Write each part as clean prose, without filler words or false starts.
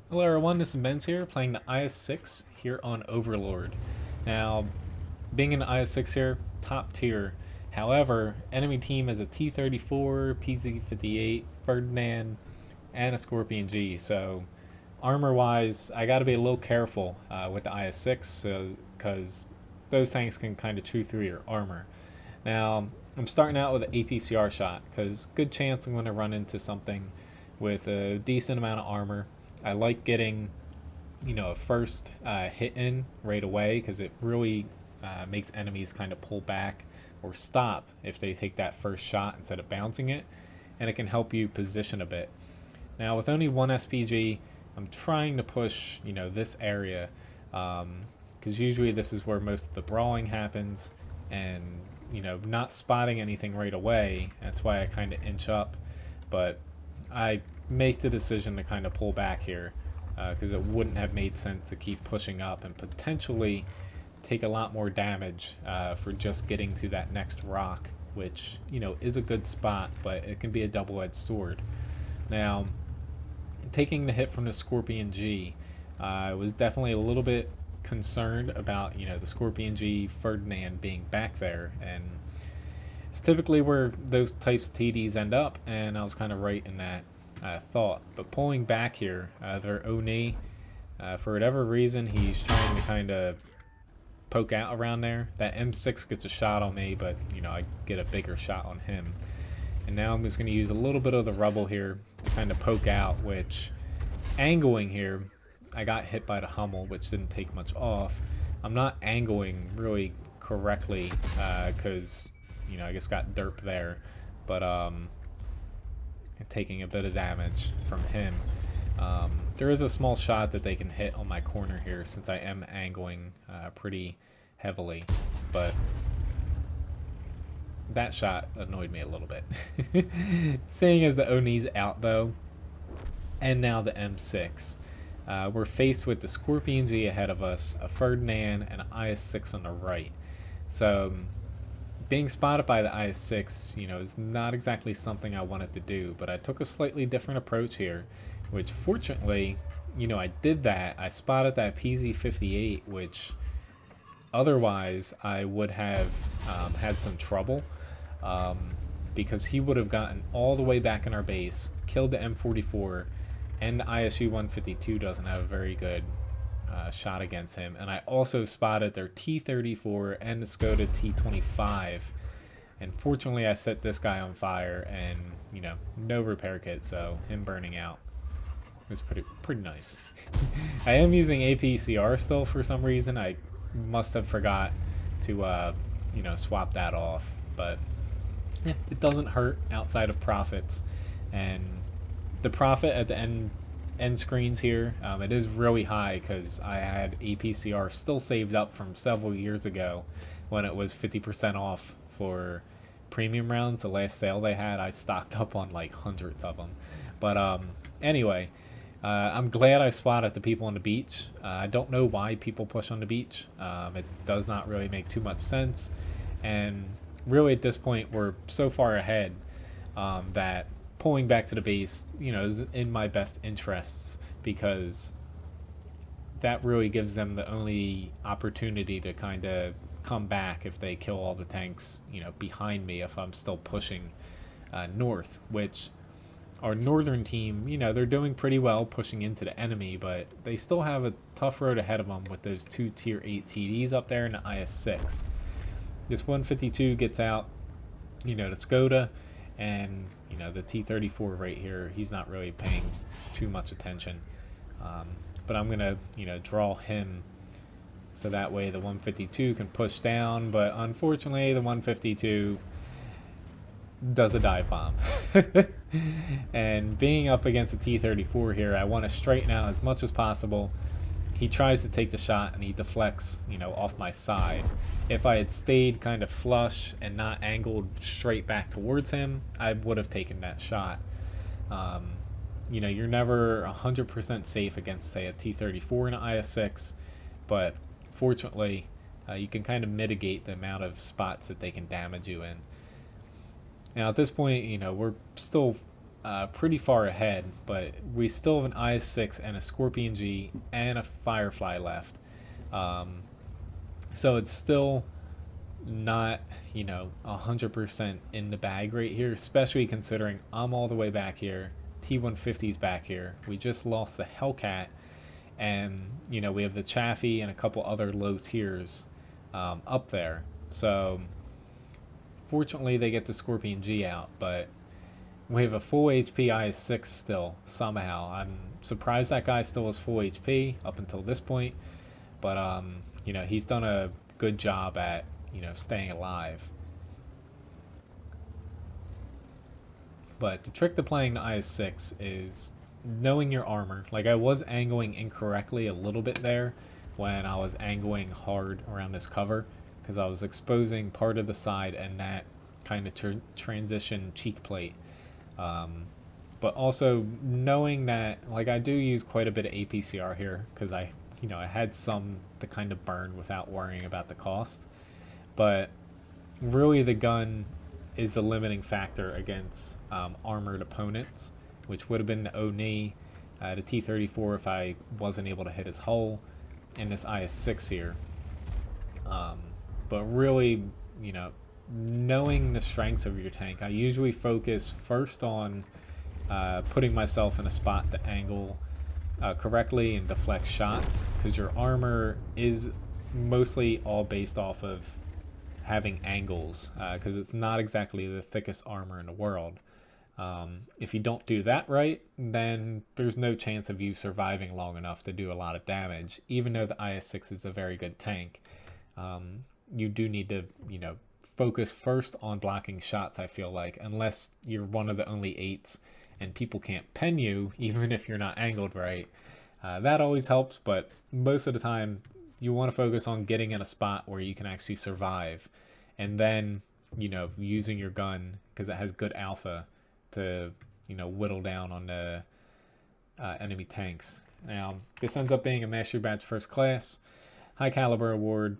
Hello everyone, this is Menz here, playing the IS-6 here on Overlord. Now, being an IS-6 here, top tier. However, enemy team has a T-34, PZ-58, Ferdinand, and a Scorpion G. So, armor-wise, I gotta be a little careful with the IS-6 because those tanks can kind of chew through your armor. Now, I'm starting out with an APCR shot because good chance I'm going to run into something with a decent amount of armor. I like getting, a first hit in right away because it really makes enemies kind of pull back or stop if they take that first shot instead of bouncing it, and it can help you position a bit. Now, with only one SPG, I'm trying to push, this area because usually this is where most of the brawling happens, and not spotting anything right away. That's why I kind of inch up, but I make the decision to kind of pull back here because it wouldn't have made sense to keep pushing up and potentially take a lot more damage for just getting to that next rock, which is a good spot, but it can be a double-edged sword. Now, taking the hit from the Scorpion G, I was definitely a little bit concerned about the Scorpion G Ferdinand being back there, and it's typically where those types of TDs end up, and I was kind of right in that thought. But pulling back here, their Oni, for whatever reason, he's trying to kind of poke out around there. That M6 gets a shot on me, but I get a bigger shot on him. And now I'm just going to use a little bit of the rubble here to kind of poke out, which angling here, I got hit by the Hummel, which didn't take much off. I'm not angling really correctly because, I just got derped there. But taking a bit of damage from him. There is a small shot that they can hit on my corner here since I am angling pretty heavily. But that shot annoyed me a little bit. Seeing as the Oni's out though, and now the M6. We're faced with the Scorpion G ahead of us, a Ferdinand, and an IS-6 on the right. So, being spotted by the IS-6, is not exactly something I wanted to do, but I took a slightly different approach here, which fortunately, I did that. I spotted that PZ-58, which otherwise I would have had some trouble because he would have gotten all the way back in our base, killed the M44, and the ISU-152 doesn't have a very good shot against him. And I also spotted their T-34 and the Skoda T-25. And fortunately, I set this guy on fire, and no repair kit, so him burning out was pretty nice. I am using APCR still for some reason. I must have forgot to swap that off, but yeah, it doesn't hurt outside of profits. And the profit at the end screens here, it is really high because I had APCR still saved up from several years ago when it was 50% off for premium rounds. The last sale they had, I stocked up on like hundreds of them. But anyway, I'm glad I spotted the people on the beach. I don't know why people push on the beach. It does not really make too much sense. And really at this point, we're so far ahead that pulling back to the base, is in my best interests because that really gives them the only opportunity to kind of come back if they kill all the tanks, behind me if I'm still pushing north, which our northern team, they're doing pretty well pushing into the enemy, but they still have a tough road ahead of them with those two tier 8 TDs up there and the IS-6. This 152 gets out, the Skoda, and the T-34 right here, he's not really paying too much attention, but I'm gonna draw him so that way the 152 can push down, but unfortunately the 152 does a dive bomb. And being up against the T-34 here, I want to straighten out as much as possible. He tries to take the shot and he deflects, off my side. If I had stayed kind of flush and not angled straight back towards him, I would have taken that shot. You're never 100% safe against, say, a T-34 and an IS-6, but fortunately, you can kind of mitigate the amount of spots that they can damage you in. Now, at this point, we're still pretty far ahead, but we still have an IS-6 and a Scorpion G and a Firefly left. Um, so it's still not, 100% in the bag right here, especially considering I'm all the way back here. T-150's back here. We just lost the Hellcat, and, we have the Chaffee and a couple other low tiers up there. So, fortunately, they get the Scorpion G out, but we have a full HP IS-6 still, somehow. I'm surprised that guy still has full HP up until this point, but, he's done a good job at, staying alive. But the trick to playing the IS-6 is knowing your armor. Like, I was angling incorrectly a little bit there when I was angling hard around this cover, because I was exposing part of the side and that kind of transition cheek plate. But also knowing that, like, I do use quite a bit of APCR here because I had some to kind of burn without worrying about the cost. But really, the gun is the limiting factor against armored opponents, which would have been the Oni, the T-34 if I wasn't able to hit his hull, and this IS-6 here. But really, knowing the strengths of your tank, I usually focus first on putting myself in a spot to angle correctly and deflect shots, because your armor is mostly all based off of having angles, because it's not exactly the thickest armor in the world. If you don't do that right, then there's no chance of you surviving long enough to do a lot of damage. Even though the IS-6 is a very good tank, you do need to, focus first on blocking shots, I feel like, unless you're one of the only 8s and people can't pen you, even if you're not angled right. That always helps, but most of the time, you want to focus on getting in a spot where you can actually survive, and then, using your gun, because it has good alpha, to, whittle down on the enemy tanks. Now, this ends up being a Master Badge First Class, High Caliber Award.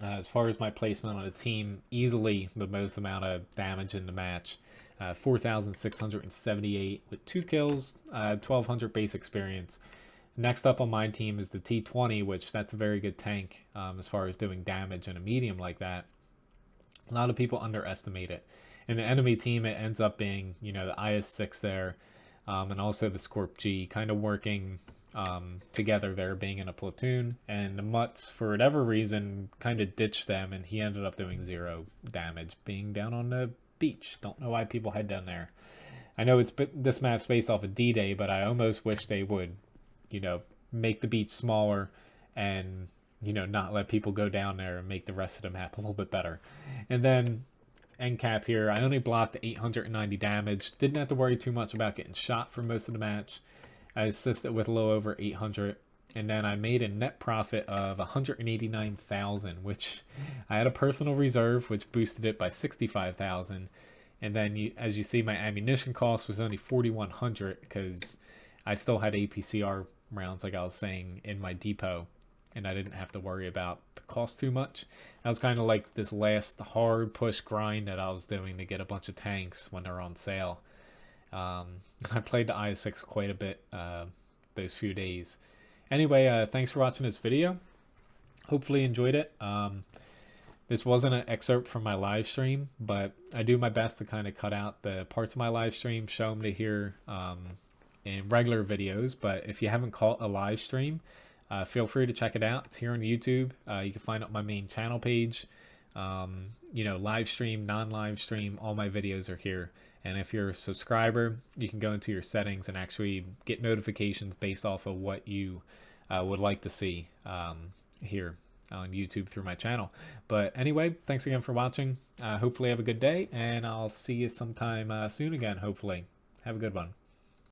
As far as my placement on the team, easily the most amount of damage in the match. 4,678 with 2 kills, 1,200 base experience. Next up on my team is the T-20, which that's a very good tank as far as doing damage in a medium like that. A lot of people underestimate it. In the enemy team, it ends up being, the IS-6 there, and also the Scorp G, kind of working together there, being in a platoon. And the Mutts, for whatever reason, kind of ditched them, and he ended up doing 0 damage, being down on the beach. Don't know why people head down there. I know this map's based off of D-Day, but I almost wish they would, make the beach smaller and, not let people go down there and make the rest of the map a little bit better. And then end cap here, I only blocked 890 damage. Didn't have to worry too much about getting shot for most of the match. I assisted with a little over 800. And then I made a net profit of 189,000, which I had a personal reserve, which boosted it by 65,000. And then, as you see, my ammunition cost was only 4,100 because I still had APCR rounds, like I was saying, in my depot, and I didn't have to worry about the cost too much. That was kind of like this last hard push grind that I was doing to get a bunch of tanks when they're on sale. I played the IS-6 quite a bit those few days. Anyway, thanks for watching this video. Hopefully you enjoyed it. This wasn't an excerpt from my live stream, but I do my best to kind of cut out the parts of my live stream, show them to here in regular videos. But if you haven't caught a live stream, feel free to check it out. It's here on YouTube. You can find it on my main channel page. Live stream, non-live stream, all my videos are here. And if you're a subscriber, you can go into your settings and actually get notifications based off of what you would like to see here on YouTube through my channel. But anyway, thanks again for watching. Hopefully have a good day, and I'll see you sometime soon again, hopefully. Have a good one.